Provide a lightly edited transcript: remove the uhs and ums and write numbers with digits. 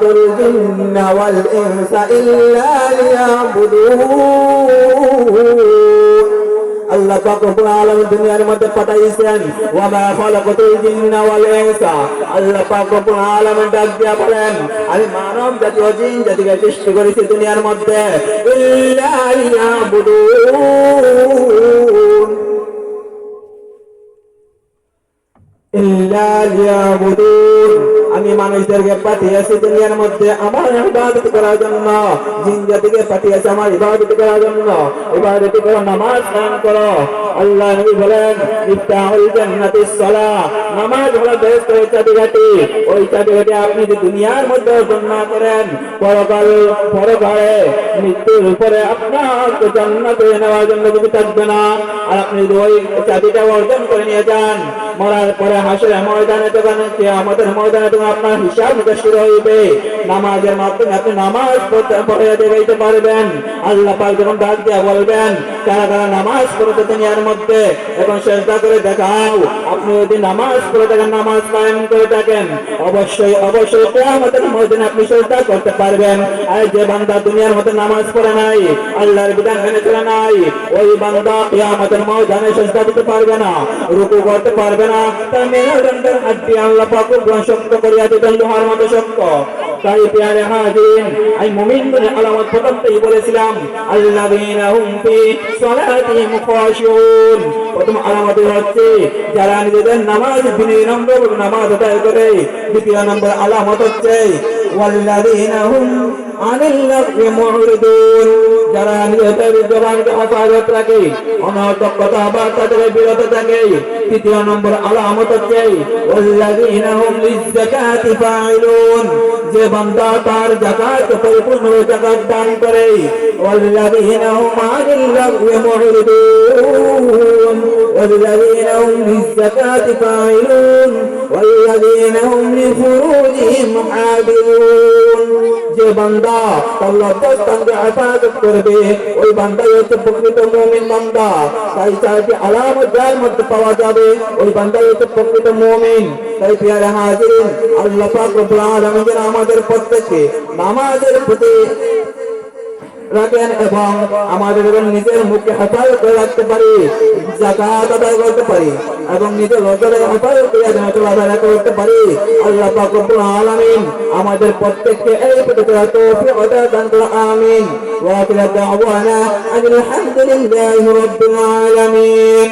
খালাকাতুল জিন্না ওয়াল ইনসা ইল্লা লিয়াবুদুন। আল্লাহ পাক রব্বুল আলামিন দুনিয়ার মধ্যে পাঠাইছেন ওয়া মা খালাকাতুল জিন্না ওয়াল ইনসা। আল্লাহ পাক রব্বুল আলামিন ডাক দিয়া বলেন, আমি মানব জাতি ও জিন জাতিকে সৃষ্টি করেছি দুনিয়ার মধ্যে ইল্লা লিয়াবুদুন, ইল্লা লিয়াবুদুন। আমি মানুষদেরকে পাঠিয়েছি দুনিয়ার মধ্যে আমার ইবাদত করার জন্য, জিন জাতিকে পাঠিয়েছি আমার ইবাদত করার জন্য। ইবাদত করো, নামাজ কায়েম করো। আল্লাহ নবী বলেন, ইফতাহুল জান্নাতিস সালাহ, নামাজ হলো বেহেশতের চাবিকাঠি। ওই চাবিকাঠি আপনি যদি দুনিয়ার মধ্যে অর্জন না করেন, পরকালে মৃত্যুর উপরে আপনার জান্নাতে নেওয়ার জন্য কিছু থাকবে না। আর আপনি যদি ওই চাবিটা অর্জন করে নিয়ে যান, মরার পরে হাসরের ময়দানে যখন কিয়ামতের ময়দানে তখন আপনার হিসাব নিকাশ শুরু হইবে। নামাজের মাধ্যমে আপনি নামাজ পড়ে দেখাইতে পারবেন। আল্লাহ পাক যখন ডাক দিয়া বলবেন, কারা কারা নামাজ পড়তে দুনিয়ার মধ্যে এবং সেজদা করে দেখাও। আপনি যদি নামাজ পড়ে থাকেন, নামাজ কায়েম করে থাকেন, অবশ্যই অবশ্যই কিয়ামতের ময়দানে আপনি সেজদা করতে পারবেন। আর যে বান্দা দুনিয়ার মধ্যে নামাজ পড়ে নাই, আল্লাহর বিধান মেনে চলে নাই, ওই বান্দা কিয়ামতের ময়দানে সেজদা দিতে পারবে না, রুকু করতে পারবে না। তার মেরুদণ্ডের হাড্ডি আল্লাহ পাক শক্ত করিয়া দিবেন লোহার মতো শক্ত। তাই প্রিয় হাজিরিন, এই মুমিনদের আলামত প্রথমতেই বলেছিলাম, আল্লাযীনা হুম ফি সালাতিহিম খাশিউন। প্রথম আলামত হচ্ছে যারা নিজেদের নামাজ বিনম্র নামাজ আদায় করে। দ্বিতীয় নম্বর আলামত হচ্ছে ওয়াল্লাযীনা হুম আনিল লাগwi মুরিদুন, যারা নিজেদের জবানকে হেফাজত রাখে, অনর্থক কথাবার্তা থেকে বিরত থাকে। তৃতীয় নম্বর আলামত হচ্ছে ওয়াল্লাযীনা হুম লিয-যাকাতি ফাইলুন, যে বান্দা তার যাকাত পরিপূর্ণভাবে যাকাত দান করে। ওয়াল্লাযীনা হুম আনিল লাগwi মুরিদুন ওয়াল্লাযীনা হুম লিয-যাকাতি ফাইলুন ওয়াল্লাযীনা হুম লিফুরুজিহিম হাফিজুন, যে বান্দা আল্লাহ তাআলাকে হেফাজত করবে ওই বান্দাই হচ্ছে প্রকৃত মুমিন বান্দা। তাই চারটি আলামত যার মধ্যে পাওয়া যাবে ওই বান্দাই হচ্ছে প্রকৃত মুমিন। তাই প্রিয় হাজিরিন, আল্লাহ পাক রব্বুল আলামিন আমাদের প্রত্যেককে নামাজের প্রতি রাখেন এবং আমাদের নিজের মুখে হেফাজত করে রাখতে পারি, যাকাত আদায় করতে পারি এবং নিজের রোজাকে হেফাজত করে যেন চলাফেরা করতে পারি। আল্লাহ পাক রব্বুল আলামিন আমাদের প্রত্যেককে এই প্রতিটা তৌফিক দান করুন, আমিন। ওয়া আখিরু দাওয়ানা আলহামদুলিল্লাহি রাব্বিল আলামিন।